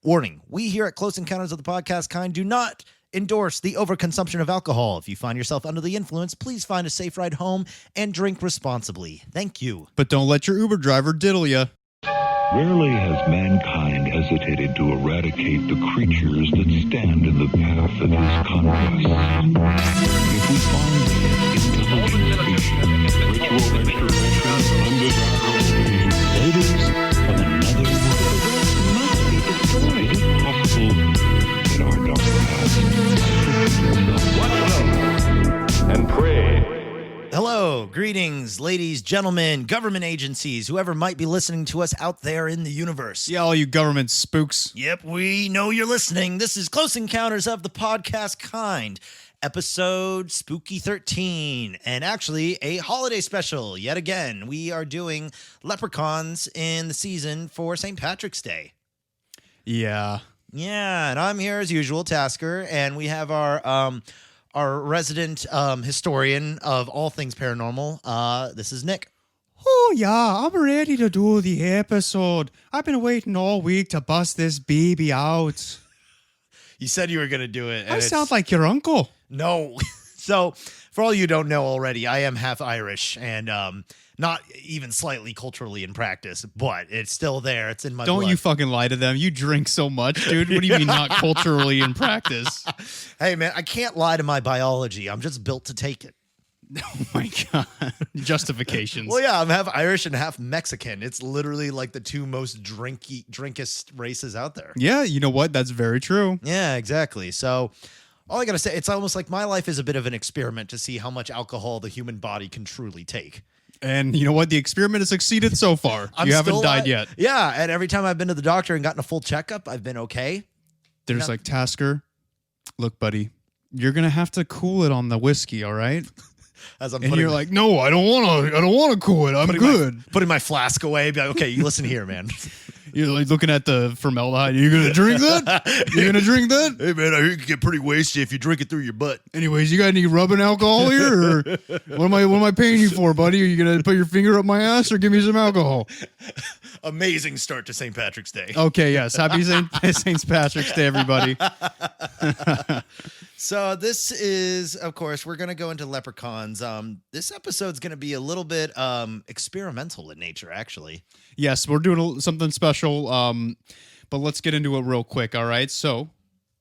Warning, we here at Close Encounters of the Podcast Kind do not endorse the overconsumption of alcohol. If you find yourself under the influence, please find a safe ride home and drink responsibly. Thank you. But don't let your Uber driver diddle you. Rarely has mankind hesitated to eradicate the creatures that stand in the path of his conquest. If we find intelligent species, ritual extraction, undesirable invaders of another world, must be destroyed if possible in our dark past. Watch out and pray. Hello, greetings, ladies, gentlemen, government agencies, whoever might be listening to us out there in the universe. Yeah, all you government spooks. Yep, we know you're listening. This is Close Encounters of the Podcast Kind, episode Spooky 13, and actually a holiday special. Yet again, we are doing Leprechauns in the season for St. Patrick's Day. Yeah. Yeah, and I'm here as usual, Tasker, and we have our resident historian of all things paranormal. This is Nick. Oh, yeah, I'm ready to do the episode. I've been waiting all week to bust this baby out. You said you were going to do it. And I sound like your uncle. No. So, for all you don't know already, I am half Irish and not even slightly culturally in practice, but it's still there. It's in my blood. Don't you fucking lie to them. You drink so much, dude. What do you mean not culturally in practice? Hey, man, I can't lie to my biology. I'm just built to take it. Oh, my God. Justifications. Well, yeah, I'm half Irish and half Mexican. It's literally like the two most drinkest races out there. Yeah, you know what? That's very true. Yeah, exactly. So all I got to say, it's almost like my life is a bit of an experiment to see how much alcohol the human body can truly take. And you know what? The experiment has succeeded so far. You haven't died yet. Yeah, and every time I've been to the doctor and gotten a full checkup, I've been okay. There's like, Tasker, look, buddy, you're going to have to cool it on the whiskey, all right? As I'm and you're like, no, I don't want to cool it. I'm good. Putting my flask away. Be like, okay, you listen here, man. You're like looking at the formaldehyde. You're going to drink that? You're going to drink that? Hey, man, I hear you can get pretty wasted if you drink it through your butt. Anyways, you got any rubbing alcohol here? Or what am I paying you for, buddy? Are you going to put your finger up my ass or give me some alcohol? Amazing start to St. Patrick's Day. Okay, yes. Happy St. Patrick's Day, everybody. So this is, of course, we're going to go into Leprechauns. This episode's going to be a little bit experimental in nature, actually. Yes, we're doing something special, but let's get into it real quick, all right? So,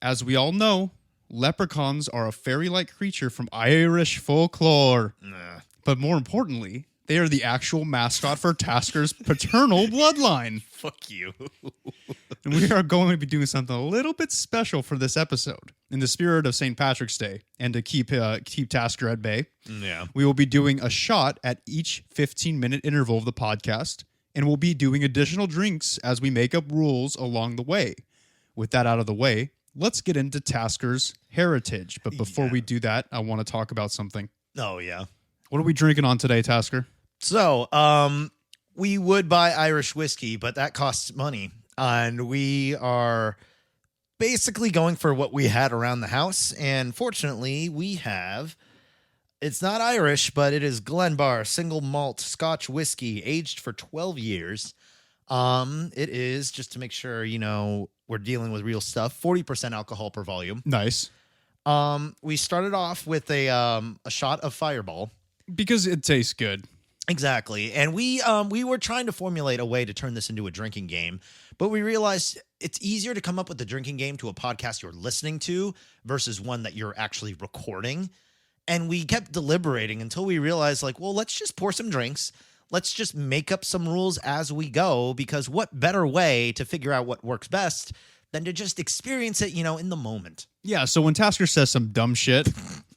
as we all know, leprechauns are a fairy-like creature from Irish folklore. Nah. But more importantly, they are the actual mascot for Tasker's paternal bloodline. Fuck you. And we are going to be doing something a little bit special for this episode. In the spirit of St. Patrick's Day, and to keep Tasker at bay, we will be doing a shot at each 15-minute interval of the podcast, and we'll be doing additional drinks as we make up rules along the way. With that out of the way, let's get into Tasker's heritage. But before we do that, I want to talk about something. Oh, yeah. What are we drinking on today, Tasker? So, we would buy Irish whiskey, but that costs money. And we are basically going for what we had around the house. And fortunately, we have, it's not Irish, but it is Glenbar single malt Scotch whiskey aged for 12 years. It is, just to make sure, you know, we're dealing with real stuff, 40% alcohol per volume. Nice. We started off with a shot of Fireball. Because it tastes good. Exactly. And we were trying to formulate a way to turn this into a drinking game, but we realized it's easier to come up with a drinking game to a podcast you're listening to versus one that you're actually recording. And we kept deliberating until we realized, like, well, let's just pour some drinks. Let's just make up some rules as we go, because what better way to figure out what works best than to just experience it, you know, in the moment. Yeah, so when Tasker says some dumb shit,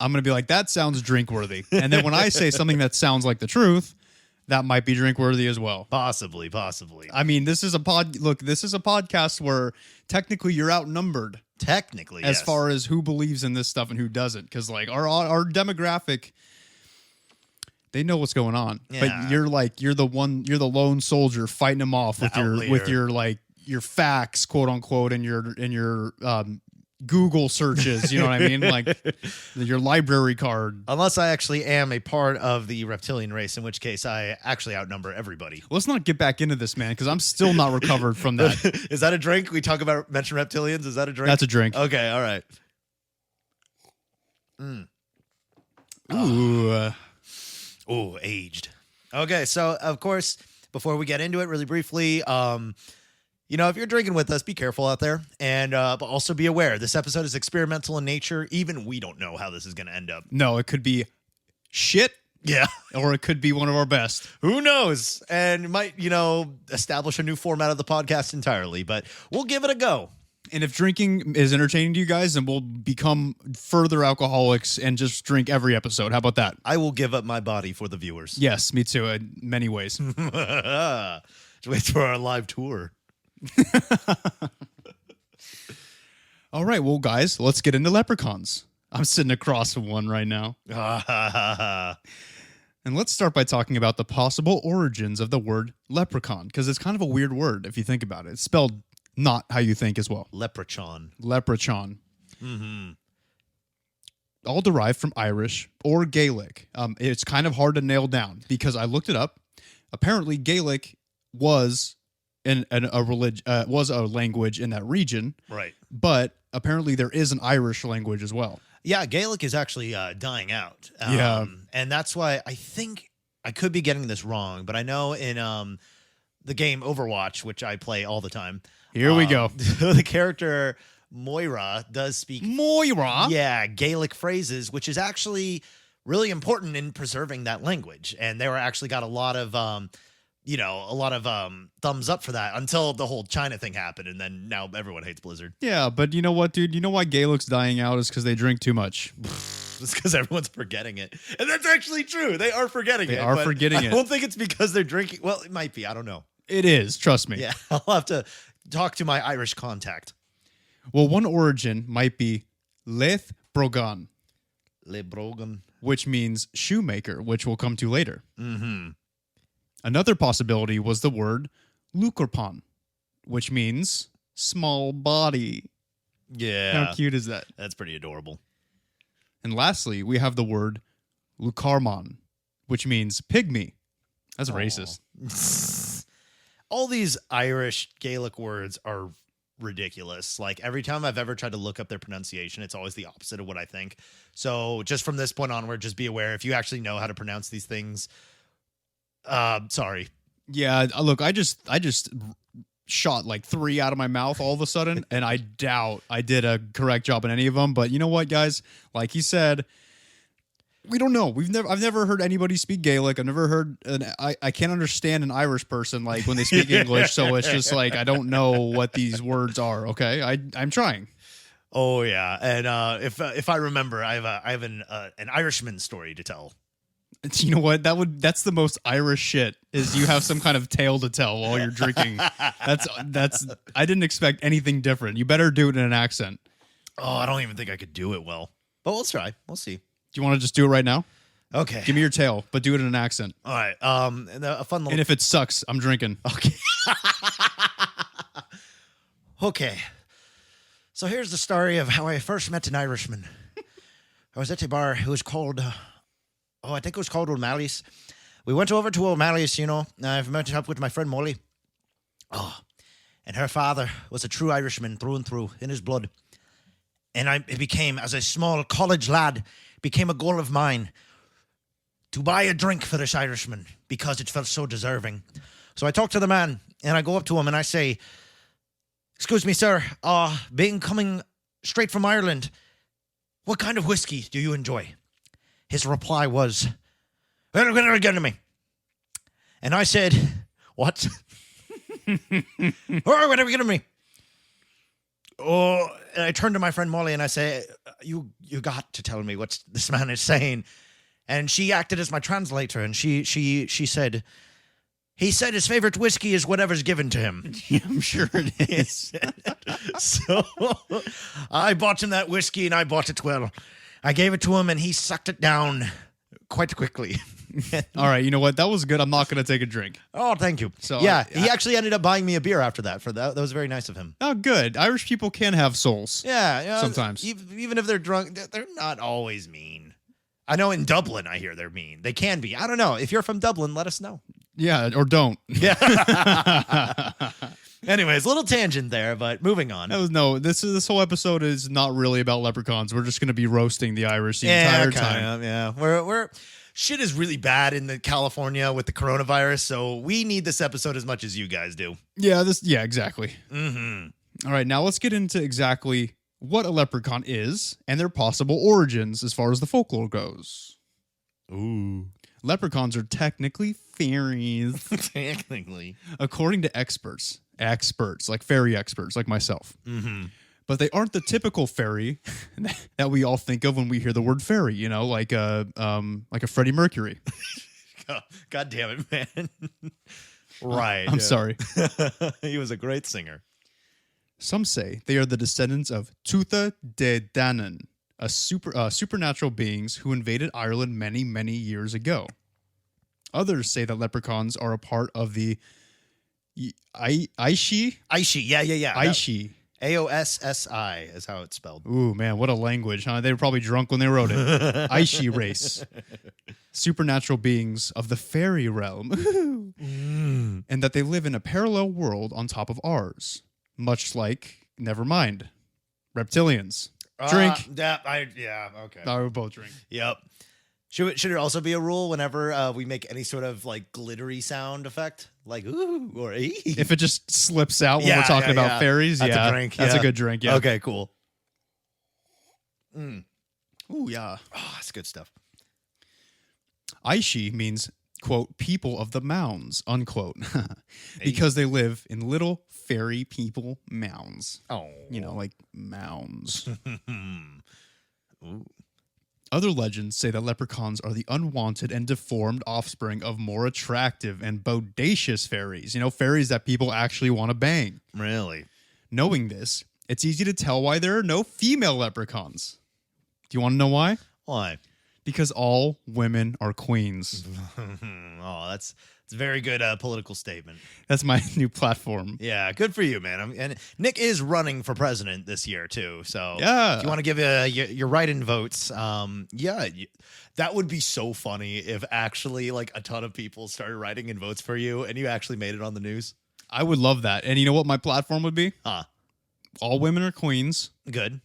I'm going to be like, that sounds drink-worthy. And then when I say something that sounds like the truth, that might be drink-worthy as well. Possibly. I mean, this is a podcast where technically you're outnumbered. Technically, as yes. far as who believes in this stuff and who doesn't. Because, like, our demographic, they know what's going on. Yeah. But you're the lone soldier fighting them off with your facts, quote unquote, and your Google searches. You know what I mean? Like your library card. Unless I actually am a part of the reptilian race, in which case I actually outnumber everybody. Let's not get back into this, man, because I'm still not recovered from that. Is that a drink? We talk about mention reptilians. Is that a drink? That's a drink. Okay, all right. Ooh. Ooh, aged. Okay, so of course, before we get into it, really briefly, you know, if you're drinking with us, be careful out there, and but also be aware this episode is experimental in nature. Even we don't know how this is going to end up. No, it could be shit. Yeah, or it could be one of our best. Who knows? And it might, you know, establish a new format of the podcast entirely. But we'll give it a go. And if drinking is entertaining to you guys, then we'll become further alcoholics and just drink every episode. How about that? I will give up my body for the viewers. Yes, me too, in many ways. Just wait for our live tour. All right, well, guys, let's get into Leprechauns. I'm sitting across from one right now. And let's start by talking about the possible origins of the word leprechaun, because it's kind of a weird word if you think about it. It's spelled not how you think as well. Leprechaun. Leprechaun. Mm-hmm. All derived from Irish or Gaelic. It's kind of hard to nail down because I looked it up. Apparently, Gaelic was was a language in that region, Right. but apparently there is an Irish language as well. Yeah, Gaelic is actually dying out. Yeah. And that's why I think I could be getting this wrong, but I know in the game Overwatch, which I play all the time. Here we go. The character Moira does speak Moira? Yeah, Gaelic phrases, which is actually really important in preserving that language. And they were actually got a lot of thumbs up for that until the whole China thing happened, and then now everyone hates Blizzard. Yeah, but you know what, dude? You know why Gaelic's dying out is because they drink too much. It's because everyone's forgetting it. And that's actually true. They are forgetting it. They are forgetting it. I don't think it's because they're drinking. Well, it might be. I don't know. It is. Trust me. Yeah, I'll have to talk to my Irish contact. Well, one origin might be Leith Brogan, Le Brogan. which means shoemaker, which we'll come to later. Mm-hmm. Another possibility was the word Lucorpon, which means small body. Yeah. How cute is that? That's pretty adorable. And lastly, we have the word Lucarmon, which means pygmy. That's racist. All these Irish Gaelic words are ridiculous. Like every time I've ever tried to look up their pronunciation, it's always the opposite of what I think. So just from this point onward, just be aware if you actually know how to pronounce these things. Sorry. Yeah, look, I just shot like 3 out of my mouth all of a sudden, and I doubt I did a correct job in any of them. But you know what, guys? Like he said, we don't know. I've never heard anybody speak Gaelic. I've never heard I can't understand an Irish person like when they speak English. So it's just like I don't know what these words are. Okay, I'm trying. Oh yeah, and if I remember, I have an Irishman story to tell. You know what? That's the most Irish shit. Is you have some kind of tale to tell while you're drinking. That's. I didn't expect anything different. You better do it in an accent. Oh, I don't even think I could do it well, but we'll try. We'll see. Do you want to just do it right now? Okay. Give me your tale, but do it in an accent. All right. And a fun little. And if it sucks, I'm drinking. Okay. Okay. So here's the story of how I first met an Irishman. I was at a bar. It was called. I think it was called O'Malley's. We went over to O'Malley's, you know. I've met up with my friend Molly. Oh, and her father was a true Irishman through and through, in his blood. And it became, as a small college lad, became a goal of mine to buy a drink for this Irishman because it felt so deserving. So I talk to the man, and I go up to him, and I say, "Excuse me, sir, being coming straight from Ireland, what kind of whiskey do you enjoy?" His reply was, "Well, get it to me." And I said, "What?" "Oh, what are we getting me?" Oh, and I turned to my friend Molly and I say, you got to tell me what this man is saying. And she acted as my translator, and she said, "He said his favorite whiskey is whatever's given to him." Yeah, I'm sure it is. So I bought him that whiskey, and I bought it well. I gave it to him, and he sucked it down quite quickly. All right, you know what? That was good. I'm not going to take a drink. Oh, thank you. So, yeah, he actually ended up buying me a beer after that. For that was very nice of him. Oh, good. Irish people can have souls. Yeah, sometimes. Even if they're drunk, they're not always mean. I know in Dublin, I hear they're mean. They can be. I don't know. If you're from Dublin, let us know. Yeah, or don't. Yeah. Anyways, little tangent there, but moving on. This whole episode is not really about leprechauns. We're just going to be roasting the Irish the entire time. Yeah, we're shit is really bad in the California with the coronavirus, so we need this episode as much as you guys do. Yeah, exactly. Mm-hmm. All right, now let's get into exactly what a leprechaun is and their possible origins as far as the folklore goes. Ooh. Leprechauns are technically fairies. Technically. According to experts, like fairy experts like myself. Mm-hmm. But they aren't the typical fairy that we all think of when we hear the word fairy, like a Freddie Mercury. God damn it, man. Right. I'm sorry. He was a great singer. Some say they are the descendants of Tuatha De Danann, supernatural beings who invaded Ireland many, many years ago. Others say that leprechauns are a part of the Aishi. Yeah. Aishi. AOSSI is how it's spelled. Ooh, man, what a language, huh? They were probably drunk when they wrote it. Aishi race. Supernatural beings of the fairy realm. And that they live in a parallel world on top of ours. Much like, never mind, reptilians. Drink. Okay. No, we both drink. Yep. Should it also be a rule whenever we make any sort of like glittery sound effect? Like ooh or ee? If it just slips out when we're talking about fairies, that's a drink. That's a good drink, yeah. Okay, cool. Ooh, yeah. Oh, that's good stuff. Aishi means, quote, people of the mounds, unquote, because they live in little fairy people mounds. Oh. Like mounds. Ooh. Other legends say that leprechauns are the unwanted and deformed offspring of more attractive and bodacious fairies. Fairies that people actually want to bang. Really? Knowing this, it's easy to tell why there are no female leprechauns. Do you want to know why? Why? Because all women are queens. Oh, that's a very good political statement. That's my new platform. Yeah, good for you, man. And Nick is running for president this year too. So yeah, if you want to give your write-in votes, that would be so funny if actually like a ton of people started writing in votes for you and you actually made it on the news. I would love that. And you know what my platform would be? All women are queens. Good.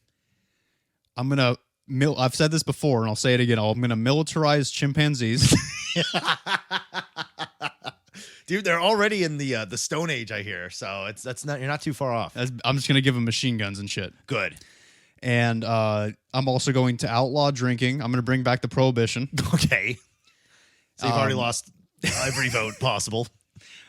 I've said this before, and I'll say it again. I'm going to militarize chimpanzees. Dude, they're already in the Stone Age, I hear. So you're not too far off. I'm just going to give them machine guns and shit. Good. And I'm also going to outlaw drinking. I'm going to bring back the prohibition. Okay. So you've already lost every vote possible.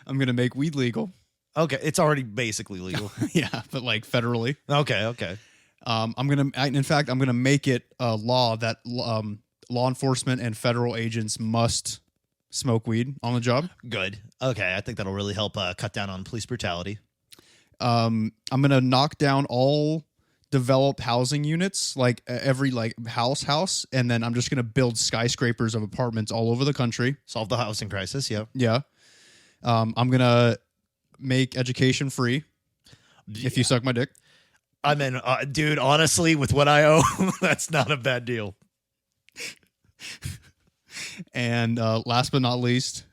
I'm going to make weed legal. Okay, it's already basically legal. Yeah, but like federally. Okay. I'm gonna make it a law that law enforcement and federal agents must smoke weed on the job. Good. Okay, I think that'll really help cut down on police brutality. I'm gonna knock down all developed housing units, like every house, and then I'm just gonna build skyscrapers of apartments all over the country. Solve the housing crisis. Yeah. Yeah. I'm gonna make education free. If you suck my dick. I mean, dude, honestly, with what I owe, that's not a bad deal. And last but not least,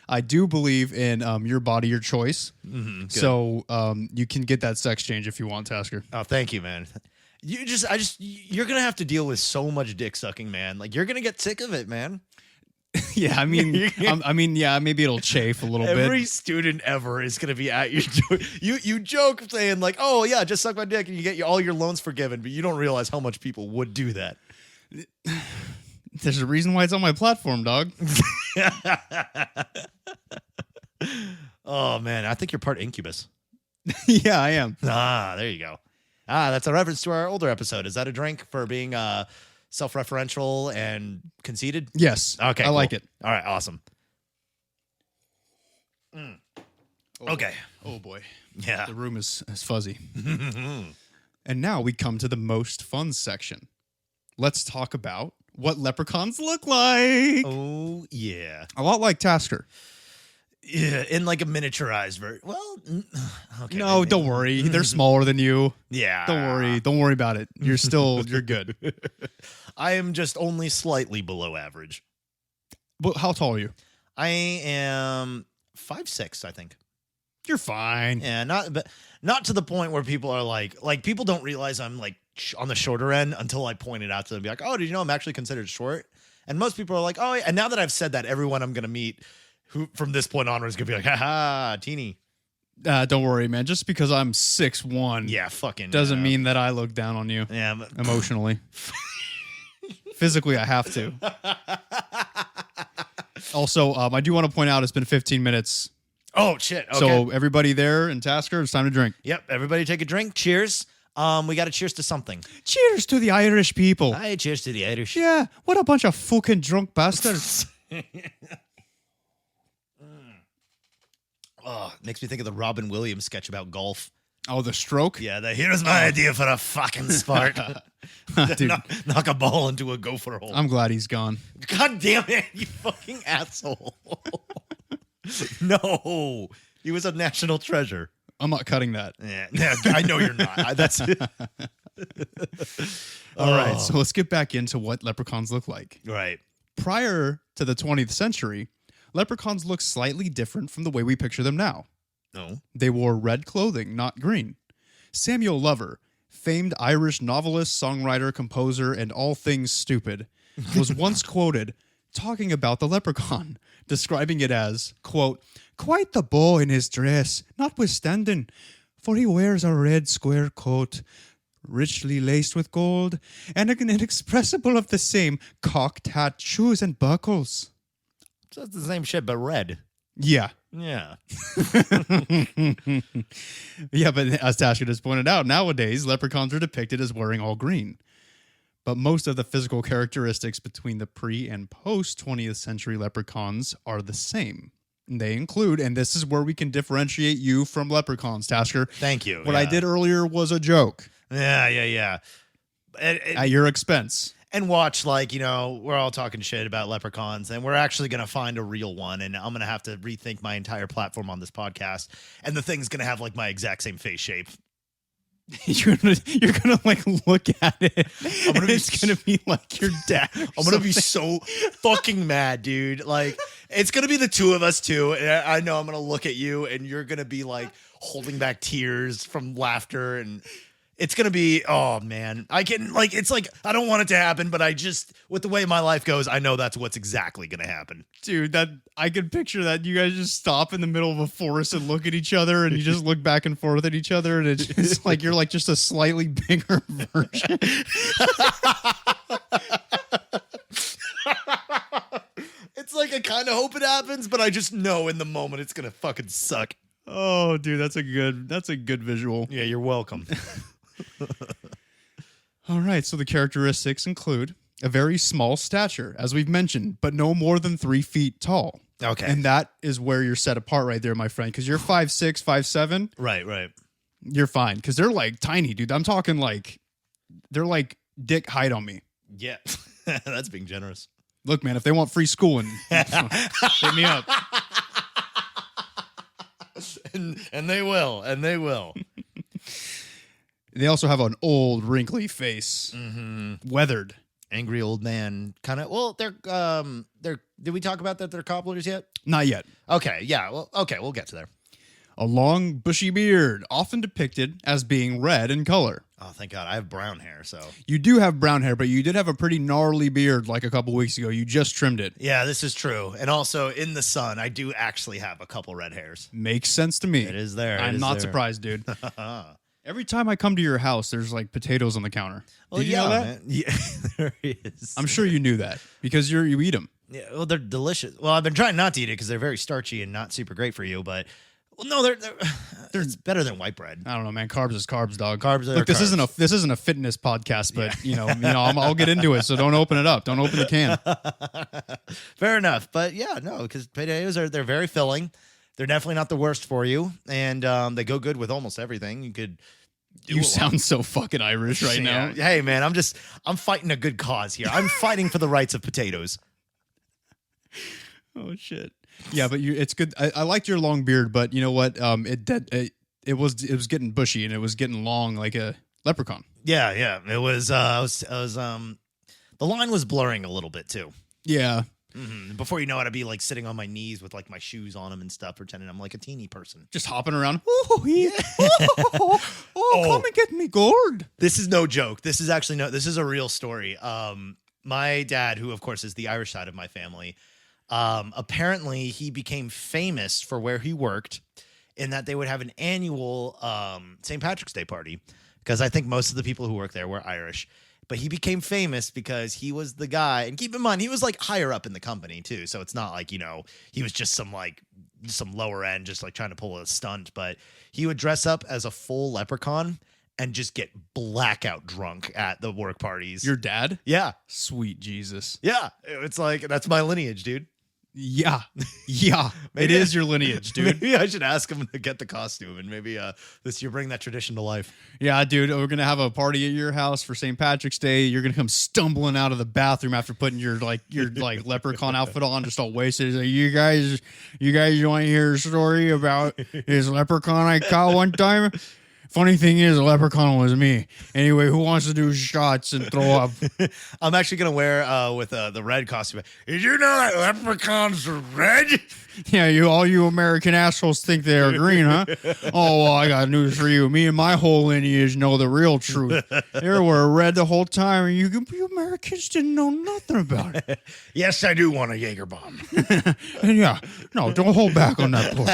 I do believe in your body, your choice. Mm-hmm, so you can get that sex change if you want, Tasker. Oh, thank you, man. You're gonna have to deal with so much dick sucking, man. Like you're gonna get sick of it, man. Yeah, I mean, yeah, maybe it'll chafe a little bit. Every student ever is gonna be at your you joke saying like, oh yeah, just suck my dick and you get all your loans forgiven, but you don't realize how much people would do that. There's a reason why it's on my platform, dog. Oh man, I think you're part incubus. Yeah, I am. There you go. That's a reference to our older episode. Is that a drink for being self-referential and conceited? Yes. Okay. I like it. All right. Awesome. Okay. Oh boy. Yeah. The room is fuzzy. And now we come to the most fun section. Let's talk about what leprechauns look like. Oh, yeah. A lot like Tasker. Yeah, in like a miniaturized version. Well, okay. No, maybe. don't worry. They're smaller than you. Yeah. Don't worry. Don't worry about it. You're good. I am just only slightly below average. But how tall are you? I am 5'6", I think. You're fine. Yeah, not to the point where people are like people don't realize I'm like on the shorter end until I point it out to them. Be like, oh, did you know I'm actually considered short? And most people are like, oh, yeah. And now that I've said that, everyone I'm gonna meet who from this point onward is gonna be like, haha, teeny. Don't worry, man. Just because I'm 6'1", Yeah, fucking doesn't mean that I look down on you. Yeah, but Emotionally. Physically, I have to. Also, I do want to point out it's been 15 minutes. Oh shit! Okay. So everybody there in Tasker, it's time to drink. Yep, everybody take a drink. Cheers. We got to cheers to something. Cheers to the Irish people. Aye, cheers to the Irish. Yeah, what a bunch of fucking drunk bastards. Oh, makes me think of the Robin Williams sketch about golf. Oh, the stroke? Yeah, here's my idea for a fucking sport. Dude, knock a ball into a gopher hole. I'm glad he's gone. God damn it, you fucking asshole. No, he was a national treasure. I'm not cutting that. Yeah, I know you're not. That's All right, so let's get back into what leprechauns look like. right. Prior to the 20th century, leprechauns looked slightly different from the way we picture them now. No. They wore red clothing, not green. Samuel Lover, famed Irish novelist, songwriter, composer, and all things stupid, was once quoted talking about the leprechaun, describing it as, quote, quite the beau in his dress, notwithstanding, for he wears a red square coat, richly laced with gold, and an inexpressible of the same cocked hat, shoes, and buckles. So it's the same shit, but red. Yeah. Yeah. Yeah, but as Tasha just pointed out, nowadays, leprechauns are depicted as wearing all green. But most of the physical characteristics between the pre- and post-20th century leprechauns are the same. They include, and this is where we can differentiate you from leprechauns, Tasker. Thank you. What I did earlier was a joke. Yeah. At your expense. And watch, like, you know, we're all talking shit about leprechauns, and we're actually going to find a real one, and I'm going to have to rethink my entire platform on this podcast, and the thing's going to have, like, my exact same face shape. You're gonna like look at it. It's gonna be like your dad. I'm gonna be so fucking mad, dude. Like, it's gonna be the two of us too. And I know I'm gonna look at you, and you're gonna be like holding back tears from laughter, and it's gonna be, oh man, I can, like, it's like I don't want it to happen, but I just, with the way my life goes, I know that's what's exactly gonna happen, dude. That I can picture that. You guys just stop in the middle of a forest and look at each other, and you just look back and forth at each other, and it's just like you're like just a slightly bigger version. It's like I kind of hope it happens, but I just know in the moment it's gonna fucking suck. Oh, dude, that's a good visual. Yeah, you're welcome. All right, so the characteristics include a very small stature, as we've mentioned, but no more than 3 feet tall. Okay. And that is where you're set apart right there, my friend, because you're 5'6", 5'7". Right. You're fine, because they're like tiny, dude. I'm talking like, they're like dick height on me. Yeah. That's being generous. Look, man, if they want free schooling, hit me up. And they will. They also have an old, wrinkly face, weathered. Angry old man, kind of. Well, they're. Did we talk about that? They're cobblers yet? Not yet. Okay, yeah. Well, okay, we'll get to there. A long, bushy beard, often depicted as being red in color. Oh, thank God, I have brown hair, so. You do have brown hair, but you did have a pretty gnarly beard like a couple weeks ago. You just trimmed it. Yeah, this is true. And also, in the sun, I do actually have a couple red hairs. Makes sense to me. It is there. I'm not surprised, dude. Every time I come to your house, there's like potatoes on the counter. Well, Did you know that? Man. Yeah, there is. I'm sure you knew that because you eat them. Yeah, well, they're delicious. Well, I've been trying not to eat it because they're very starchy and not super great for you, but well, no, they're it's better than white bread. I don't know, man. Carbs is carbs, dog. Carbs are Look, this carbs. isn't a fitness podcast, but you know, I'll get into it. So don't open it up. Don't open the can. Fair enough, but yeah, no, because potatoes they're very filling. They're definitely not the worst for you, and they go good with almost everything. You could You sound so fucking Irish right now. Hey, man, I'm fighting a good cause here. I'm fighting for the rights of potatoes. Oh shit. Yeah, but it's good. I liked your long beard, but you know what? It was getting bushy and it was getting long like a leprechaun. Yeah. It was. The line was blurring a little bit too. Yeah. Mm-hmm. Before you know it, I'd be like sitting on my knees with like my shoes on them and stuff, pretending I'm like a teeny person. Just hopping around. Oh, come and get me gourd. This is no joke. This is a real story. My dad, who of course is the Irish side of my family, apparently he became famous for where he worked in that they would have an annual St. Patrick's Day party, because I think most of the people who work there were Irish. But he became famous because he was the guy, and keep in mind, he was like higher up in the company too. So it's not like, he was just some lower end, just like trying to pull a stunt. But he would dress up as a full leprechaun and just get blackout drunk at the work parties. Your dad? Yeah. Sweet Jesus. Yeah. It's like, that's my lineage, dude. Yeah. It is your lineage, dude. Maybe I should ask him to get the costume and maybe this year bring that tradition to life. Yeah, dude, we're going to have a party at your house for St. Patrick's Day. You're going to come stumbling out of the bathroom after putting your leprechaun outfit on, just all wasted. Like, you guys want to hear a story about this leprechaun I caught one time? Funny thing is, a leprechaun was me. Anyway, who wants to do shots and throw up? I'm actually going to wear with the red costume. Did you know that leprechauns are red? Yeah, all you American assholes think they are green, huh? Oh, well, I got news for you. Me and my whole lineage know the real truth. They were red the whole time, and you Americans didn't know nothing about it. Yes, I do want a Jaeger bomb. And yeah, no, don't hold back on that point.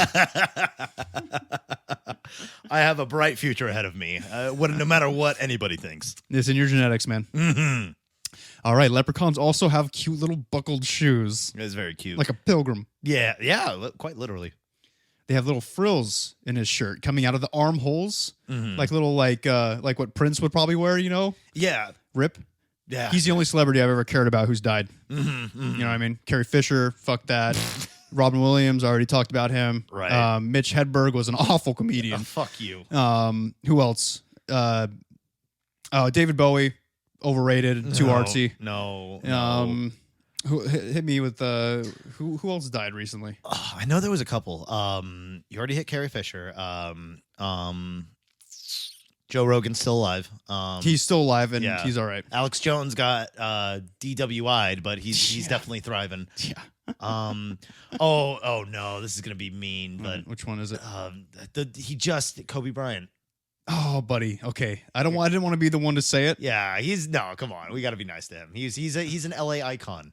I have a bright future ahead of me, no matter what anybody thinks. It's in your genetics, man. Mm-hmm. All right, leprechauns also have cute little buckled shoes. It's very cute. Like a pilgrim. Yeah, quite literally. They have little frills in his shirt coming out of the armholes, like little like what Prince would probably wear, Yeah. Rip. Yeah. He's the only celebrity I've ever cared about who's died. Mm-hmm. You know what I mean? Carrie Fisher, fuck that. Robin Williams, already talked about him. Right. Mitch Hedberg was an awful comedian. Fuck you. Who else? David Bowie, overrated, too artsy. No. Who hit me with who else died recently? Oh, I know there was a couple. You already hit Carrie Fisher. Joe Rogan's still alive. He's still alive and he's all right. Alex Jones got DWI'd, but he's definitely thriving. Yeah. Oh no, this is gonna be mean, but which one is it? Kobe Bryant. Oh, buddy. Okay, I didn't want to be the one to say it. Yeah, come on, we got to be nice to him. He's an LA icon.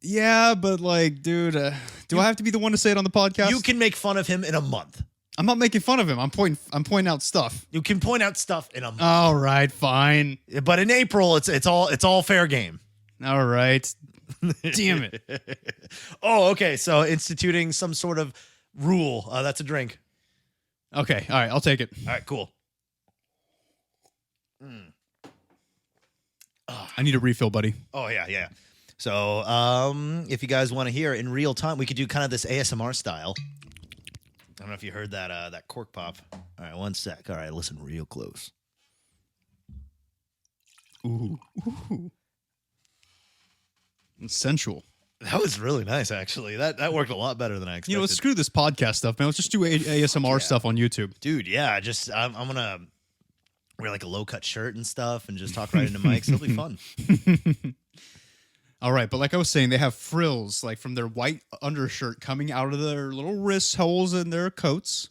Yeah, but like, dude, do I have to be the one to say it on the podcast? You can make fun of him in a month. I'm not making fun of him. I'm pointing out stuff. You can point out stuff in a month. All right, fine. But in April, it's all fair game. All right. Damn it. Oh, okay. So instituting some sort of rule. That's a drink. Okay. All right. I'll take it. All right. Cool. I need a refill, buddy. Oh, yeah. So if you guys want to hear in real time, we could do kind of this ASMR style. I don't know if you heard that cork pop. All right. 1 sec. All right. Listen real close. Ooh. Sensual. That was really nice, actually. That worked a lot better than I expected. Screw this podcast stuff, man. Let's just do ASMR stuff on YouTube. Dude, yeah. Just I'm going to wear like a low-cut shirt and stuff and just talk right into mics. It'll be fun. All right, but like I was saying, they have frills like from their white undershirt coming out of their little wrist holes in their coats,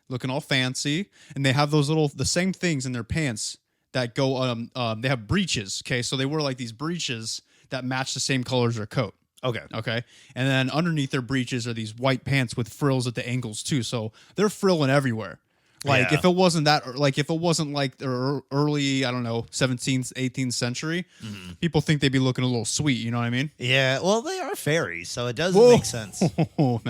looking all fancy. And they have the same things in their pants that go, they have breeches, okay? So they wear like these breeches that match the same color as their coat. Okay. And then underneath their breeches are these white pants with frills at the ankles too. So they're frilling everywhere. Like if it wasn't like the early, I don't know, 17th, 18th century, people think they'd be looking a little sweet. You know what I mean? Yeah. Well, they are fairies, so it doesn't make sense. Oh,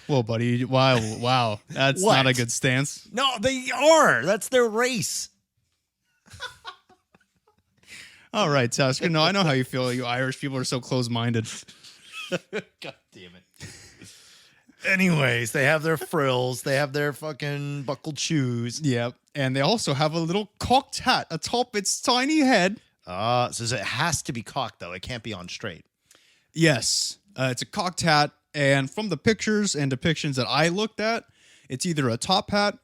well, buddy. Wow. That's not a good stance. No, they are. That's their race. All right, Tasker. No, I know how you feel. You Irish people are so close-minded. God damn it. Anyways, they have their frills. They have their fucking buckled shoes. Yep. And they also have a little cocked hat atop its tiny head. So it has to be cocked, though. It can't be on straight. Yes. It's a cocked hat. And from the pictures and depictions that I looked at, it's either a top hat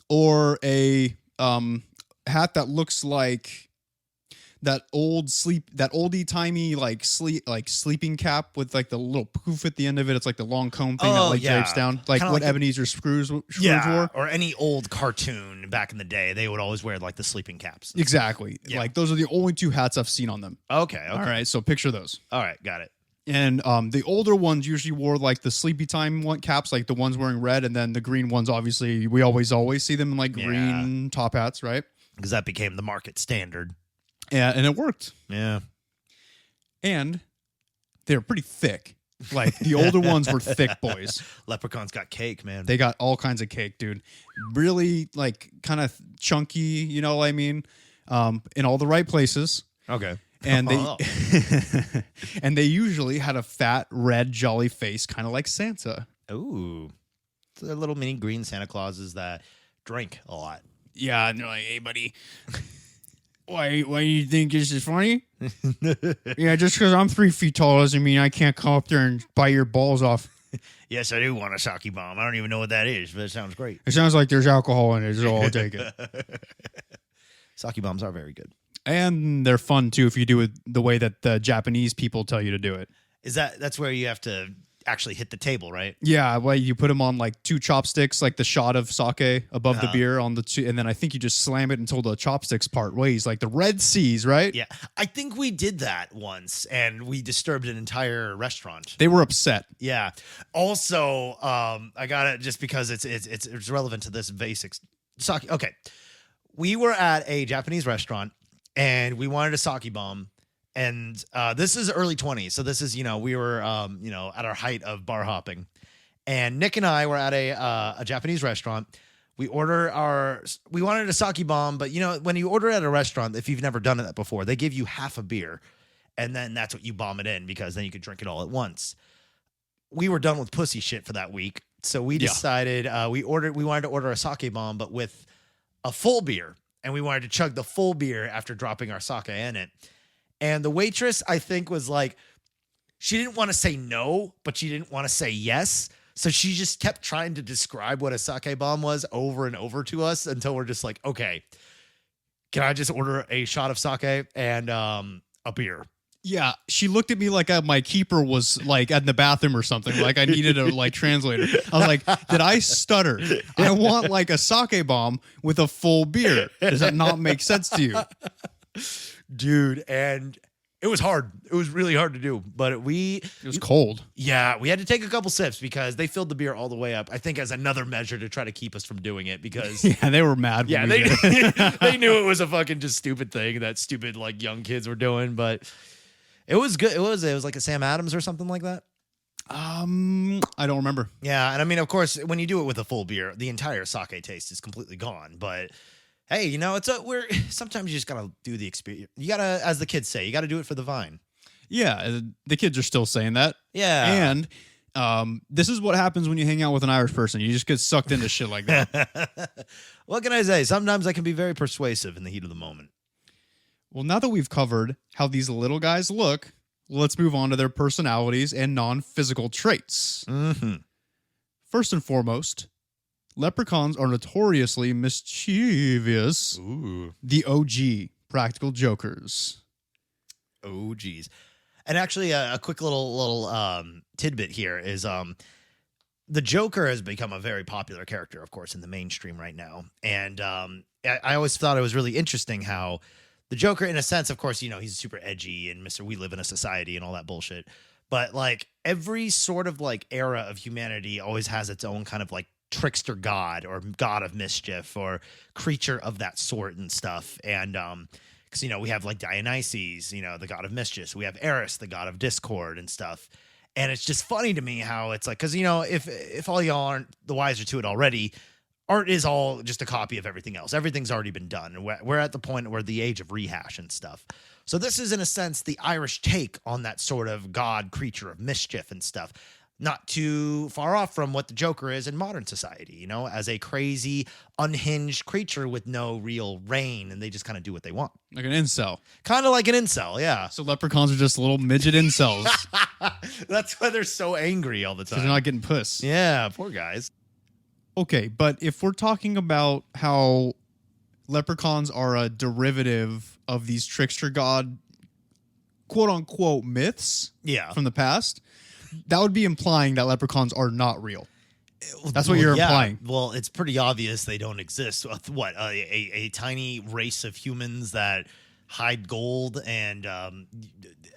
or a hat that looks like that oldie timey sleeping cap with like the little poof at the end of it. It's like the long comb thing that drapes down, like Kinda what like Ebenezer Scrooge wore. Or any old cartoon back in the day, they would always wear like the sleeping caps. Exactly. Yeah. Like those are the only two hats I've seen on them. Okay. All right, so picture those. All right, got it. And the older ones usually wore like the sleepy time caps, like the ones wearing red, and then the green ones, obviously, we always see them in like green top hats, right? Because that became the market standard. Yeah, and it worked. Yeah. And they're pretty thick. Like the older ones were thick boys. Leprechauns got cake, man. They got all kinds of cake, dude. Really like kind of chunky, you know what I mean? In all the right places. Okay. And they and they usually had a fat, red, jolly face, kind of like Santa. Ooh. So they're little mini green Santa Clauses that drink a lot. Yeah, and they're like, hey, buddy, why do you think this is funny? Yeah, just because I'm 3 feet tall doesn't mean I can't come up there and bite your balls off. Yes, I do want a sake bomb. I don't even know what that is, but it sounds great. It sounds like there's alcohol in it, so I'll take it. Sake bombs are very good. And they're fun, too, if you do it the way that the Japanese people tell you to do it. That's where you have to actually hit the table, right? Yeah, well, you put them on like 2 chopsticks, like the shot of sake above the beer on the 2, and then I think you just slam it until the chopsticks part ways, like the Red Seas, right? Yeah, I think we did that once, and we disturbed an entire restaurant. They were upset. Yeah. Also, I got it just because it's relevant to this basics. Sake. Okay, we were at a Japanese restaurant, and we wanted a sake bomb. And this is early 20s. So this is, we were, at our height of bar hopping. And Nick and I were at a Japanese restaurant. We wanted a sake bomb. But, when you order at a restaurant, if you've never done it before, they give you half a beer. And then that's what you bomb it in because then you could drink it all at once. We were done with pussy shit for that week. So we decided we wanted to order a sake bomb, but with a full beer. And we wanted to chug the full beer after dropping our sake in it. And the waitress, I think, was like, she didn't want to say no, but she didn't want to say yes. So she just kept trying to describe what a sake bomb was over and over to us until we're just like, okay, can I just order a shot of sake and a beer? Yeah, she looked at me like my keeper was like in the bathroom or something. Like I needed a translator. I was like, did I stutter? I want like a sake bomb with a full beer. Does that not make sense to you? Dude, and it was hard. It was really hard to do, but it was cold. Yeah, we had to take a couple sips because they filled the beer all the way up. I think as another measure to try to keep us from doing it because yeah, they were mad. Yeah, they they knew it was a fucking just stupid thing that stupid like young kids were doing, but it was good. It was like a Sam Adams or something like that. I don't remember. Yeah, and I mean, of course, when you do it with a full beer, the entire sake taste is completely gone, but hey, sometimes you just gotta do the experience. You gotta, as the kids say, you gotta do it for the vine. Yeah, the kids are still saying that. Yeah. And this is what happens when you hang out with an Irish person. You just get sucked into shit like that. What can I say? Sometimes I can be very persuasive in the heat of the moment. Well, now that we've covered how these little guys look, let's move on to their personalities and non-physical traits. Mm-hmm. First and foremost, leprechauns are notoriously mischievous. Ooh. The OG practical jokers. Oh, geez. And actually, a quick little tidbit here is the Joker has become a very popular character, of course, in the mainstream right now. And I always thought it was really interesting how the Joker, in a sense, of course, he's super edgy and Mr. We live in a society and all that bullshit. But like every sort of like era of humanity always has its own kind of like trickster god or god of mischief or creature of that sort and stuff. And because we have like Dionysus, the god of mischief. We have Eris, the god of discord and stuff. And it's just funny to me how it's like, because if all y'all aren't the wiser to it already, art is all just a copy of everything else. Everything's already been done. And we're at the point where the age of rehash and stuff. So this is, in a sense, the Irish take on that sort of god creature of mischief and stuff. not too far off from what the Joker is in modern society, you know, as a crazy, unhinged creature with no real reign, and they just kind of do what they want. Like an incel. Kind of like an incel, yeah. So leprechauns are just little midget incels. That's why they're so angry all the Because time. they're not getting puss. Yeah, poor guys. Okay, but if we're talking about how leprechauns are a derivative of these trickster god, quote unquote, myths from the past, that would be implying that leprechauns are not real. That's what you're implying. Well, it's pretty obvious they don't exist. What, a tiny race of humans that hide gold, and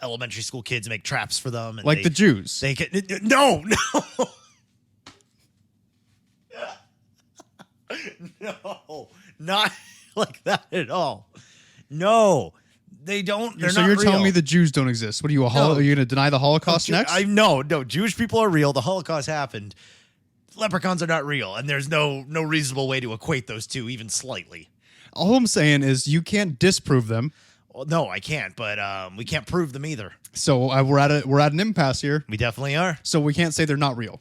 elementary school kids make traps for them. And like the Jews. They can, no. No, not like that at all. No, they don't. So you're telling me the Jews don't exist? What are you, are you going to deny the Holocaust next? No. Jewish people are real. The Holocaust happened. Leprechauns are not real, and there's no reasonable way to equate those two, even slightly. All I'm saying is you can't disprove them. Well, no, I can't. But we can't prove them either. So we're at an impasse here. We definitely are. So we can't say they're not real,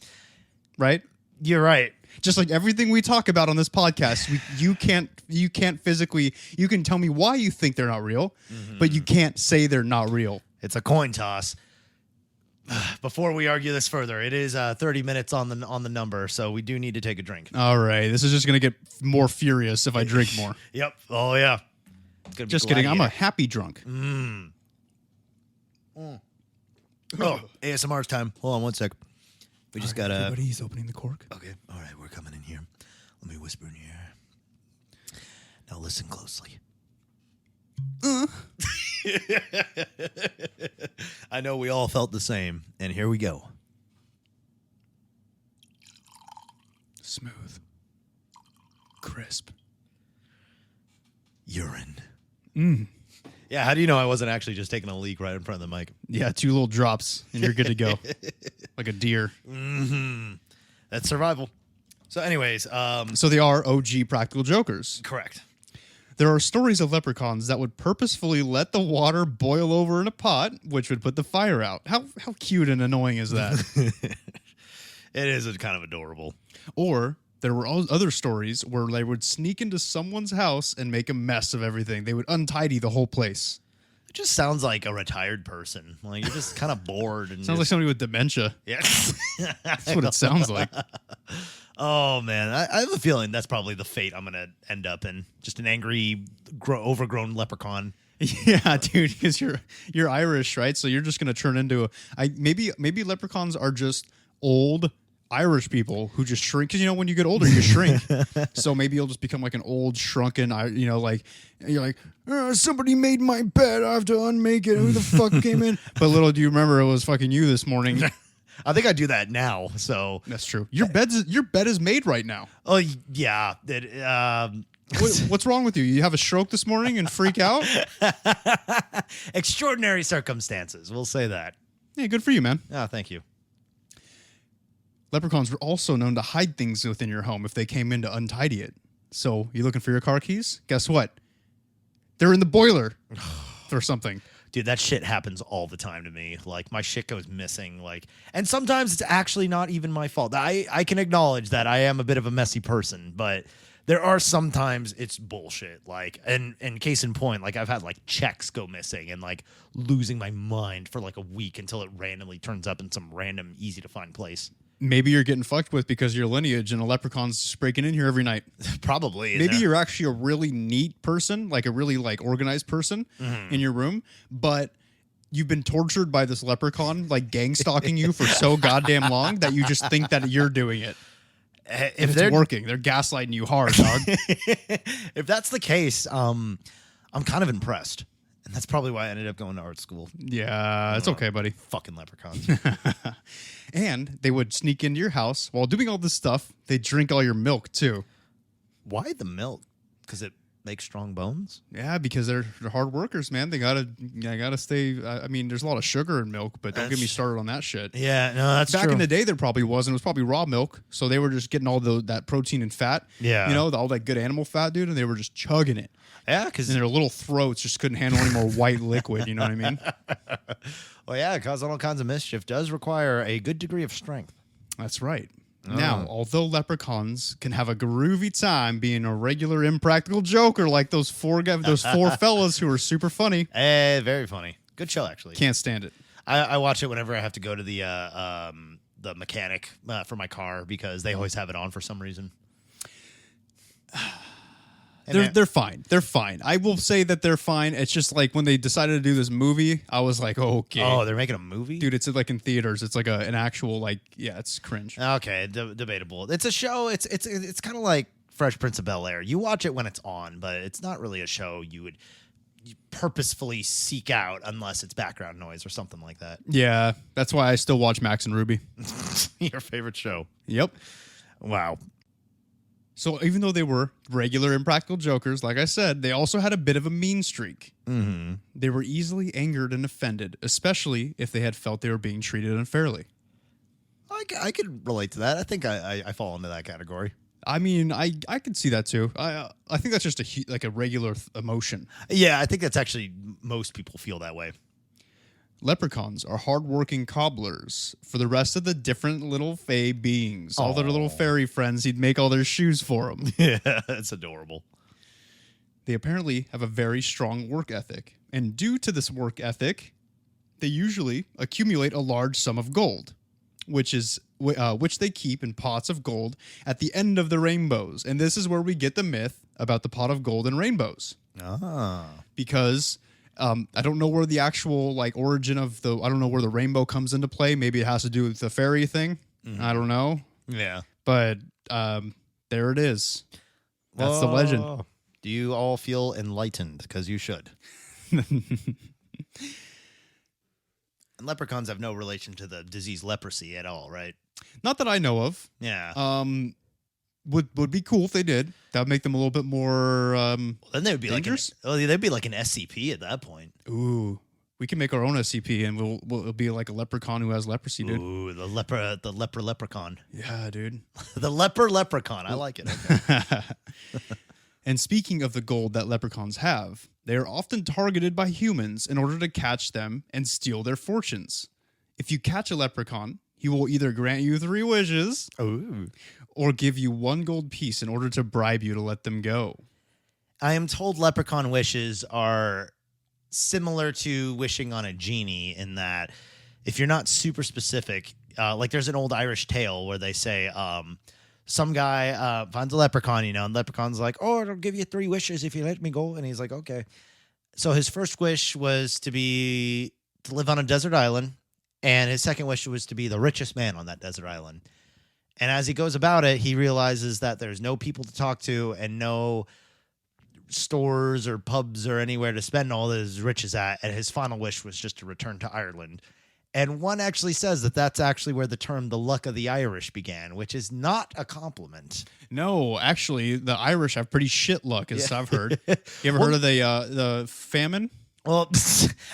right? You're right. Just like everything we talk about on this podcast, you can't physically. You can tell me why you think they're not real, but you can't say they're not real. It's a coin toss. Before we argue this further, it is 30 minutes on the number, so we do need to take a drink. All right, this is just gonna get more furious if I drink more. Yep. Oh yeah. Just kidding. I'm a happy drunk. Oh, ASMR's time. Hold on one sec. We just gotta. Everybody's opening the cork. Okay. All right. We're coming in here. Let me whisper in your ear. Now listen closely. I know we all felt the same, and here we go. Smooth. Crisp. Urine. Yeah, how do you know I wasn't actually just taking a leak right in front of the mic? Yeah, 2 little drops, and you're good to go. Like a deer. That's survival. So anyways, So they are OG practical jokers. correct. There are stories of leprechauns that would purposefully let the water boil over in a pot, which would put the fire out. How cute and annoying is that? It is kind of adorable. Or there were other stories where they would sneak into someone's house and make a mess of everything. They would untidy the whole place. It just sounds like a retired person. Like you're just kind of bored and Sounds like somebody with dementia. yeah. That's what it sounds like. Oh man, I have a feeling that's probably the fate I'm gonna end up in. Just an angry, overgrown leprechaun. Yeah, dude, because you're Irish, right? So you're just gonna turn into maybe leprechauns are just old Irish people who just shrink, because when you get older you shrink. So maybe you'll just become like an old shrunken, like you're like, somebody made my bed, I have to unmake it. Who the fuck came in? But little do you remember it was fucking you this morning. I think I do that now. So That's true. Your bed is made right now. oh yeah, What's wrong with you? You have a stroke this morning and freak out? extraordinary circumstances. We'll say that. Yeah, good for you, man. Oh, thank you. Leprechauns were also known to hide things within your home if they came in to untidy it. So, you looking for your car keys? Guess what? They're in the boiler or something. Dude, that shit happens all the time to me. Like, my shit goes missing. And sometimes it's actually not even my fault. I can acknowledge that I am a bit of a messy person, but there are sometimes it's bullshit. And case in point, I've had checks go missing and losing my mind for a week until it randomly turns up in some random easy to find place. Maybe you're getting fucked with because of your lineage and a leprechaun's just breaking in here every night. Probably. Maybe you're actually a really neat person, a really organized person in your room, but you've been tortured by this leprechaun, gang stalking you for so goddamn long that you just think that you're doing it. If it's working, they're gaslighting you hard, dog. If that's the case, I'm kind of impressed. And that's probably why I ended up going to art school. Yeah, it's okay, buddy. Fucking leprechauns. And they would sneak into your house while doing all this stuff. They drink all your milk too. Why the milk? Because it makes strong bones? Yeah, because they're hard workers, man. They gotta stay. I mean, there's a lot of sugar in milk, but don't get me started on that shit. Yeah, no, that's Back true. in the day, there probably wasn't. It was probably raw milk, so they were just getting all that protein and fat. Yeah, all that good animal fat, dude, and they were just chugging it. Yeah, because their little throats just couldn't handle any more white liquid. You know what I mean? Well, yeah, causing all kinds of mischief does require a good degree of strength. That's right. Oh. Now, although leprechauns can have a groovy time being a regular impractical joker like those four fellas who are super funny. Very funny. Good show, actually. Can't stand it. I watch it whenever I have to go to the mechanic for my car because they always have it on for some reason. They're fine. They're fine. I will say that they're fine. It's just like when they decided to do this movie, I was like, okay. Oh, they're making a movie? Dude, it's like in theaters. It's like an actual, like, yeah, it's cringe. Okay, debatable. It's a show. It's kind of like Fresh Prince of Bel-Air. You watch it when it's on, but it's not really a show you would purposefully seek out unless it's background noise or something like that. Yeah, that's why I still watch Max and Ruby. Your favorite show. Yep. Wow. So even though they were regular impractical jokers, like I said, they also had a bit of a mean streak. Mm-hmm. They were easily angered and offended, especially if they had felt they were being treated unfairly. I could relate to that. I think I fall into that category. I mean, I could see that too. I think that's just a regular emotion. Yeah, I think that's actually most people feel that way. Leprechauns are hardworking cobblers for the rest of the different little fey beings. All their little fairy friends, he'd make all their shoes for them. Yeah, that's adorable. They apparently have a very strong work ethic. And due to this work ethic, they usually accumulate a large sum of gold, which they keep in pots of gold at the end of the rainbows. And this is where we get the myth about the pot of gold and rainbows. Ah. Because I don't know where the actual origin of I don't know where the rainbow comes into play. Maybe it has to do with the fairy thing. Mm-hmm. I don't know. Yeah. But there it is. That's the legend. Do you all feel enlightened? Because you should. And leprechauns have no relation to the disease leprosy at all, right? Not that I know of. Yeah. Would be cool if they did. That would make them a little bit more then they would be dangerous? they'd be like an SCP at that point. Ooh. We can make our own SCP and we'll be like a leprechaun who has leprosy, dude. Ooh, the leprechaun. Yeah, dude. The leprechaun. I like it. Okay. And speaking of the gold that leprechauns have, they are often targeted by humans in order to catch them and steal their fortunes. If you catch a leprechaun, he will either grant you 3 wishes or give you 1 gold piece in order to bribe you to let them go. I am told leprechaun wishes are similar to wishing on a genie in that if you're not super specific, like there's an old Irish tale where they say some guy finds a leprechaun, and leprechaun's like, oh, it'll give you 3 wishes if you let me go. And he's like, okay. So his first wish was to live on a desert island. And his second wish was to be the richest man on that desert island. And as he goes about it, he realizes that there's no people to talk to and no stores or pubs or anywhere to spend all his riches at. And his final wish was just to return to Ireland. And one actually says that that's actually where the term the luck of the Irish began, which is not a compliment. No, actually, the Irish have pretty shit luck, as I've heard. You ever heard of the famine? Well,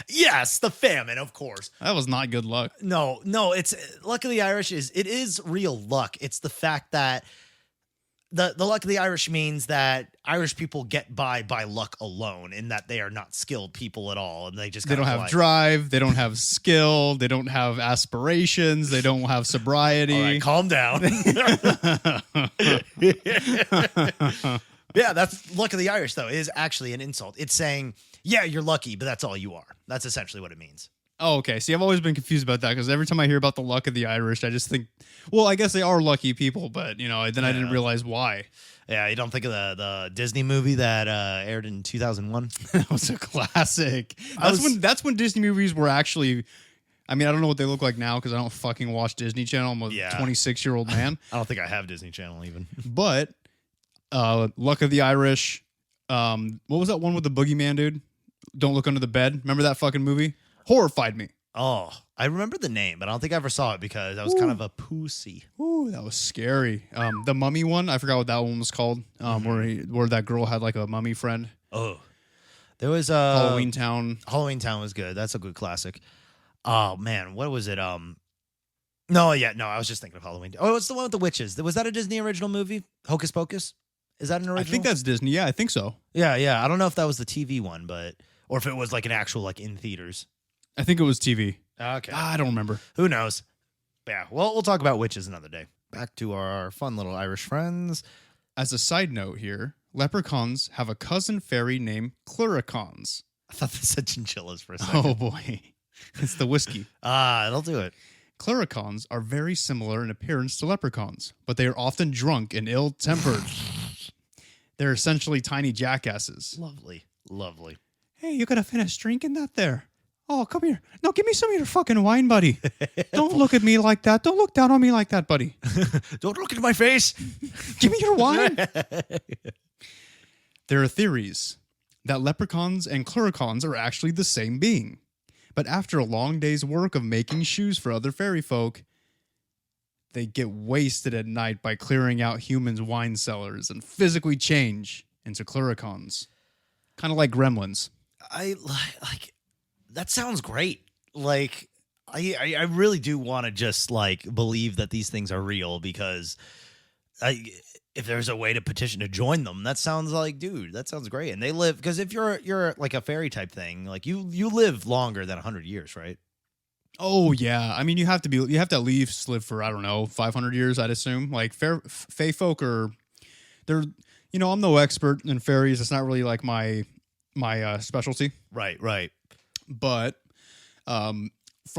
yes, the famine, of course. That was not good luck. No, it's luck of the Irish is real luck. It's the fact that the luck of the Irish means that Irish people get by luck alone, in that they are not skilled people at all, and they don't have drive, they don't have skill, they don't have aspirations, they don't have sobriety. All right, calm down. Yeah, that's luck of the Irish, though. It is actually an insult. It's saying, yeah, you're lucky, but that's all you are. That's essentially what it means. Oh, okay. See, I've always been confused about that because every time I hear about the luck of the Irish, I just think, well, I guess they are lucky people, but, then I didn't realize why. Yeah, you don't think of the Disney movie that aired in 2001? That was a classic. That's when Disney movies were actually... I mean, I don't know what they look like now because I don't fucking watch Disney Channel. I'm a 26-year-old man. I don't think I have Disney Channel even. But... Luck of the Irish. What was that one with the boogeyman, dude? Don't Look Under the Bed. Remember that fucking movie? Horrified me. Oh, I remember the name, but I don't think I ever saw it because I was kind of a pussy. Ooh, that was scary. The mummy one, I forgot what that one was called. Where that girl had like a mummy friend. Oh, there was Halloween Town. Halloween Town was good. That's a good classic. Oh man, what was it? No, I was just thinking of Halloween. Oh, it's the one with the witches. Was that a Disney original movie? Hocus Pocus? Is that an original? I think that's Disney. Yeah, I think so. Yeah. I don't know if that was the TV one, or if it was like an actual in theaters. I think it was TV. Okay. I don't remember. Who knows? Yeah, well, we'll talk about witches another day. Back to our fun little Irish friends. As a side note here, leprechauns have a cousin fairy named Cluricons. I thought they said chinchillas for a second. Oh boy, it's the whiskey. It'll do it. Cluricons are very similar in appearance to leprechauns, but they are often drunk and ill-tempered. They're essentially tiny jackasses. Lovely. Lovely. Hey, you gotta finish drinking that there. Oh, come here. No, give me some of your fucking wine, buddy. Don't look at me like that. Don't look down on me like that, buddy. Don't look into my face. Give me your wine. There are theories that leprechauns and cluricons are actually the same being. But after a long day's work of making shoes for other fairy folk, they get wasted at night by clearing out humans' wine cellars and physically change into cluricons. Kind of like gremlins. I like that sounds great. Like I really do want to just like believe that these things are real because if there's a way to petition to join them, that sounds like, dude, that sounds great. And they live because if you're like a fairy type thing, like you live longer than 100 years, right? Oh yeah, I mean you have to at least live for, I don't know, 500 years, I'd assume. Like fae folk are, they're, I'm no expert in fairies. It's not really like my specialty. Right. But from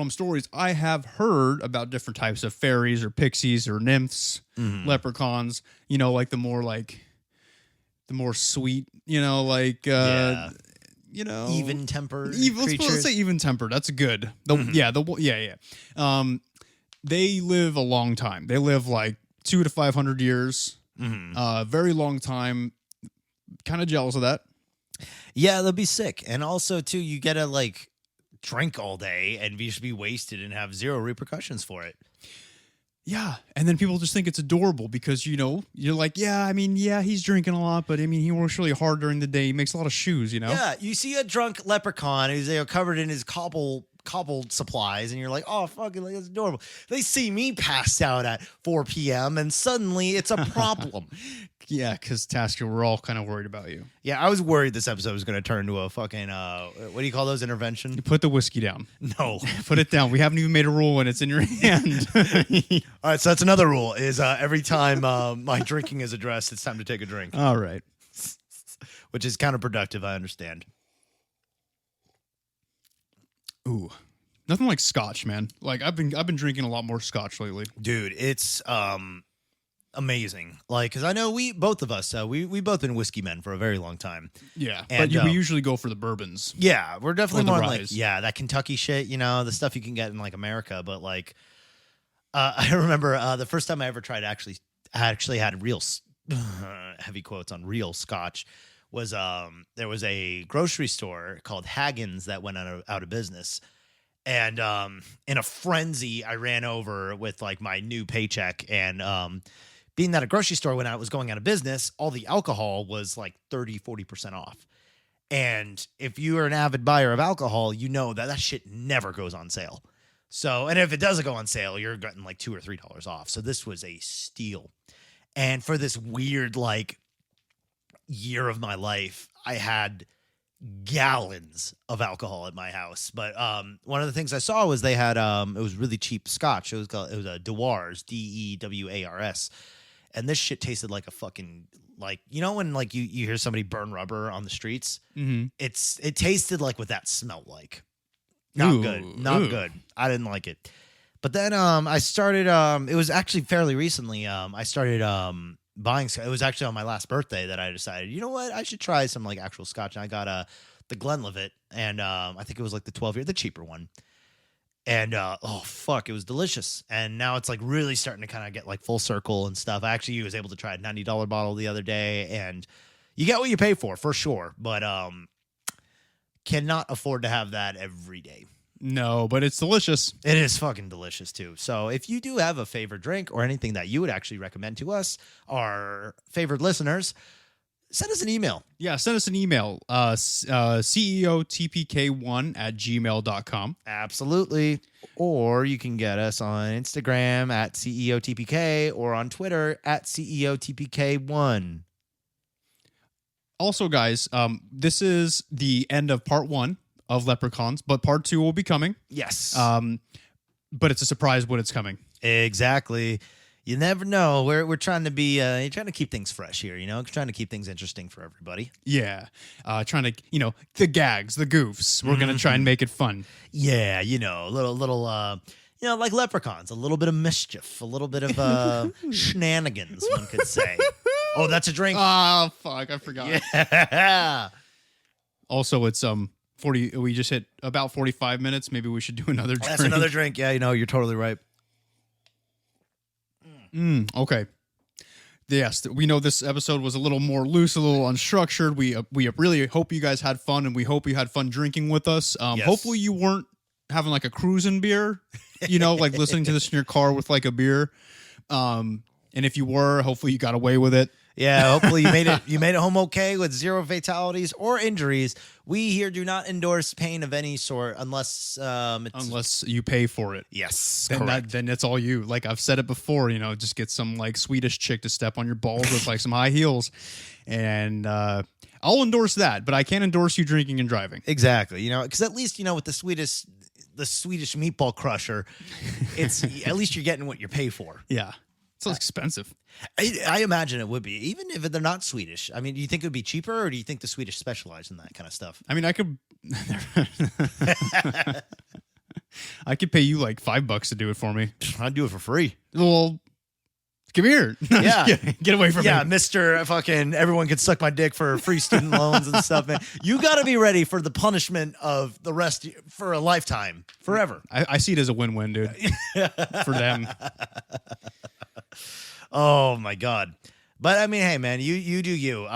stories I have heard about different types of fairies or pixies or nymphs, leprechauns, like the more sweet, Even tempered. Let's say even tempered. That's good. They live a long time. They live like 200 to 500 years. Very long time. Kind of jealous of that. Yeah, they'll be sick. And also, too, you get to, like, drink all day and just be wasted and have zero repercussions for it. Yeah, and then people just think it's adorable because, you're like, he's drinking a lot, but, he works really hard during the day. He makes a lot of shoes, Yeah, you see a drunk leprechaun who's covered in his cobbled supplies, and you're like, oh, fucking, like, that's adorable. They see me passed out at 4 p.m., and suddenly it's a problem. Yeah, because Tasker, we're all kind of worried about you. Yeah, I was worried this episode was going to turn into a fucking, what do you call those, intervention? You put the whiskey down. No. Put it down. We haven't even made a rule when it's in your hand. All right, so that's another rule, is every time my drinking is addressed, it's time to take a drink. All right. Which is counterproductive, I understand. Ooh. Nothing like scotch, man. Like I've been drinking a lot more scotch lately. Dude, it's amazing. Like, because I know we both been whiskey men for a very long time. Yeah, and, but we usually go for the bourbons. Yeah, we're definitely more like, ryes. that Kentucky shit, the stuff you can get in like America. But like, I remember the first time I ever tried actually had real heavy quotes on real scotch was there was a grocery store called Hagen's that went out of business. And in a frenzy, I ran over with like my new paycheck, and being that a grocery store when I was going out of business, all the alcohol was like 30-40% off. And if you are an avid buyer of alcohol, you know that shit never goes on sale. So, and if it doesn't go on sale, you're getting like $2 or $3 off. So this was a steal. And for this weird like year of my life, I had gallons of alcohol at my house. But one of the things I saw was they had it was really cheap scotch. It was a Dewars, Dewars, and this shit tasted like a fucking, like, when like you hear somebody burn rubber on the streets. It tasted like what that smelled like. Not good. I didn't like it. But then I started it was actually fairly recently I started buying. It was actually on my last birthday that I decided, you know what, I should try some like actual scotch. And I got the Glenlivet, and I think it was like the 12-year, the cheaper one. And oh fuck, it was delicious. And now it's like really starting to kind of get like full circle and stuff. I actually was able to try a $90 bottle the other day, and you get what you pay for sure. But cannot afford to have that every day. No, but it's delicious. It is fucking delicious, too. So if you do have a favorite drink or anything that you would actually recommend to us, our favorite listeners, send us an email. Yeah, send us an email. ceotpk1@gmail.com. Absolutely. Or you can get us on Instagram at ceotpk or on Twitter at ceotpk1. Also, guys, this is the end of part 1 of Leprechauns, but part 2 will be coming. Yes. But it's a surprise when it's coming. Exactly. You never know. We're trying to be trying to keep things fresh here, trying to keep things interesting for everybody. Yeah. Trying to, the gags, the goofs. We're going to try and make it fun. Yeah, little like Leprechauns, a little bit of mischief, a little bit of shenanigans, one could say. Oh, that's a drink. Oh, fuck, I forgot. Yeah. Also, it's 40 we just hit about 45 minutes. Maybe we should do another drink. That's another drink. Yeah, you're totally right. Okay. Yes, we know this episode was a little more loose, a little unstructured. We really hope you guys had fun, and we hope you had fun drinking with us. Yes. Hopefully you weren't having like a cruising beer, like listening to this in your car with like a beer. And if you were, hopefully you got away with it. Yeah, hopefully you made it home okay with 0 fatalities or injuries. We here do not endorse pain of any sort unless Unless you pay for it. Yes, Then it's all you. Like I've said it before, just get some like Swedish chick to step on your balls with like some high heels, and I'll endorse that. But I can't endorse you drinking and driving. Exactly. Because at least with the Swedish meatball crusher, it's at least you're getting what you pay for. Yeah, it's expensive. I imagine it would be, even if they're not Swedish. I mean, do you think it would be cheaper, or do you think the Swedish specialize in that kind of stuff? I mean, I could I could pay you like $5 to do it for me. I'd do it for free. Well, come here. Yeah. Get away from me. Yeah, Mr. Fucking everyone can suck my dick for free student loans and stuff, man. You got to be ready for the punishment of the rest for a lifetime, forever. I see it as a win-win, dude. For them. Oh my God. But I mean, hey man, you do you.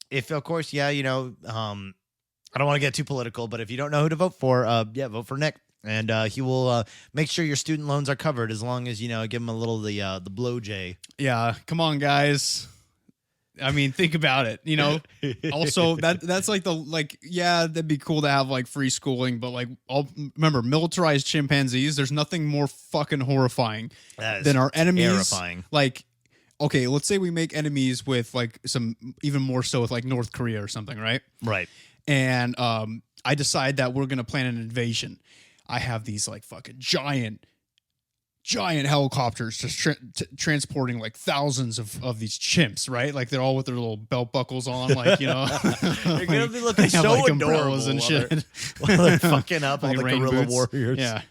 If of course, yeah, I don't want to get too political, but if you don't know who to vote for, vote for Nick. And he will make sure your student loans are covered as long as, give him a little the blow jay. Yeah, come on, guys. I mean, think about it. Also that's like that'd be cool to have like free schooling, but like, remember, militarized chimpanzees. There's nothing more fucking horrifying than our enemies. Terrifying. Like, okay, let's say we make enemies with like some, even more so with like North Korea or something, right? Right. And I decide that we're gonna plan an invasion. I have these like fucking giant helicopters just transporting like thousands of these chimps, right? Like they're all with their little belt buckles on, like, They're gonna be looking they have, so like, adorable umbrellas and shit. While they're fucking up all Like the rain guerrilla boots. warriors. Yeah.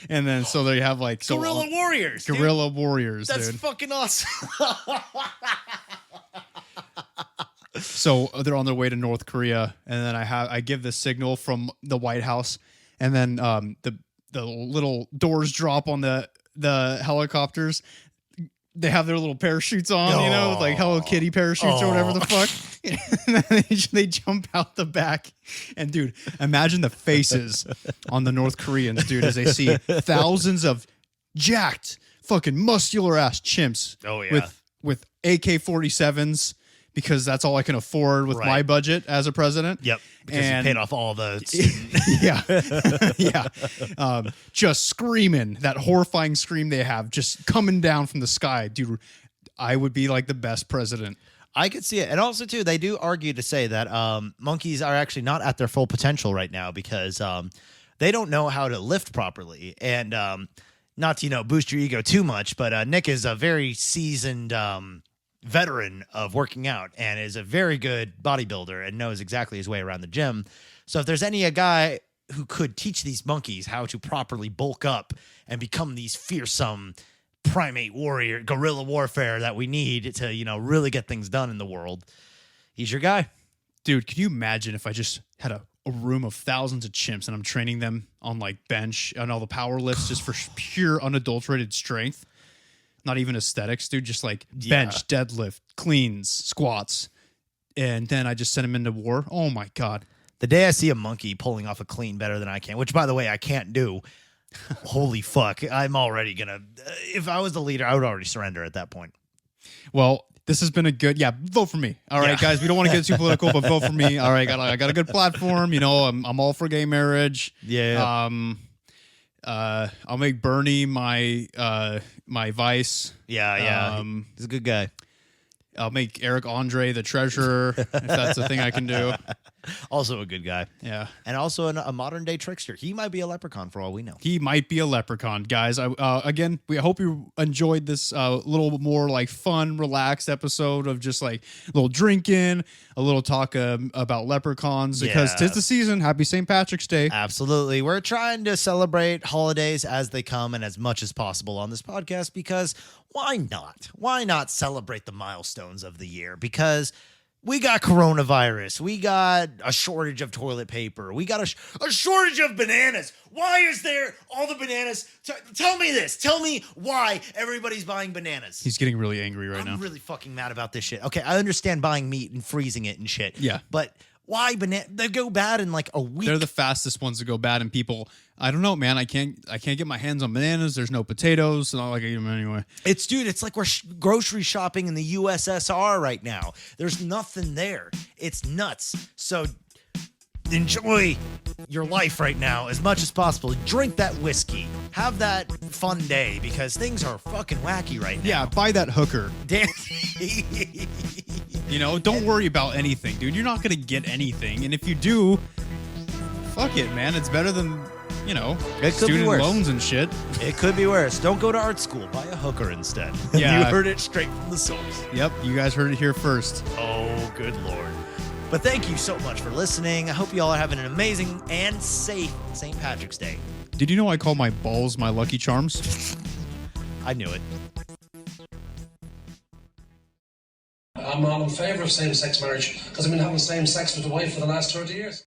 And then so they have like Guerrilla warriors. Dude. guerrilla warriors, That's dude. fucking awesome. So they're on their way to North Korea, and then I give the signal from the White House, and then the little doors drop on the helicopters. They have their little parachutes on, with like Hello Kitty parachutes or whatever the fuck. And then they jump out the back. And dude, imagine the faces on the North Koreans, dude, as they see thousands of jacked, fucking muscular ass chimps. Oh yeah. With AK-47s. Because that's all I can afford with my budget as a president. Yep. Because you paid off all the yeah. Just screaming, that horrifying scream they have just coming down from the sky. Dude, I would be like the best president. I could see it. And also, too, they do argue to say that monkeys are actually not at their full potential right now because they don't know how to lift properly. And not to, boost your ego too much, but Nick is a very seasoned veteran of working out and is a very good bodybuilder and knows exactly his way around the gym. So if there's a guy who could teach these monkeys how to properly bulk up and become these fearsome primate warrior guerrilla warfare that we need to, really get things done in the world, he's your guy. Dude, can you imagine if I just had a room of thousands of chimps and I'm training them on like bench and all the power lifts just for pure unadulterated strength? Not even aesthetics, dude. Just like bench, deadlift, cleans, squats. And then I just send him into war. Oh, my God. The day I see a monkey pulling off a clean better than I can, which, by the way, I can't do, holy fuck, I'm already going to... if I was the leader, I would already surrender at that point. Well, this has been a good... Yeah, vote for me. All right, guys. We don't want to get too political, but vote for me. All right, I got a good platform. I'm all for gay marriage. Yeah. I'll make Bernie my vice. Yeah. He's a good guy. I'll make Eric Andre the treasurer, if that's a thing I can do. Also a good guy. Yeah. And also a modern day trickster. He might be a leprechaun for all we know. He might be a leprechaun, guys. Again, we hope you enjoyed this little more like fun, relaxed episode of just like a little drinking, a little talk about leprechauns because tis the season. Happy St. Patrick's Day. Absolutely. We're trying to celebrate holidays as they come and as much as possible on this podcast because why not? Why not celebrate the milestones of the year? Because we got coronavirus. We got a shortage of toilet paper. We got a shortage of bananas. Why is there all the bananas? Tell me this. Tell me why everybody's buying bananas. He's getting really angry right now. I'm really fucking mad about this shit. Okay, I understand buying meat and freezing it and shit. Yeah. But why banana? They go bad in like a week. They're the fastest ones to go bad, and people, I don't know, man. I can't get my hands on bananas. There's no potatoes, and I like eat them anyway. It's like we're grocery shopping in the USSR right now. There's nothing there. It's nuts. So enjoy your life right now as much as possible. Drink that whiskey. Have that fun day because things are fucking wacky right now. Yeah, buy that hooker. Damn. You know, don't worry about anything, dude. You're not gonna get anything, and if you do, fuck it, man. It's better than, you know, It could be student worse. loans and shit. It could be worse. Don't go to art school. Buy a hooker instead. Yeah. You heard it straight from the source. Yep, you guys heard it here first. Oh, good Lord. But thank you so much for listening. I hope you all are having an amazing and safe St. Patrick's Day. Did you know I call my balls my Lucky Charms? I knew it. I'm all in favour of same-sex marriage because I've been having same sex with the wife for the last 30 years.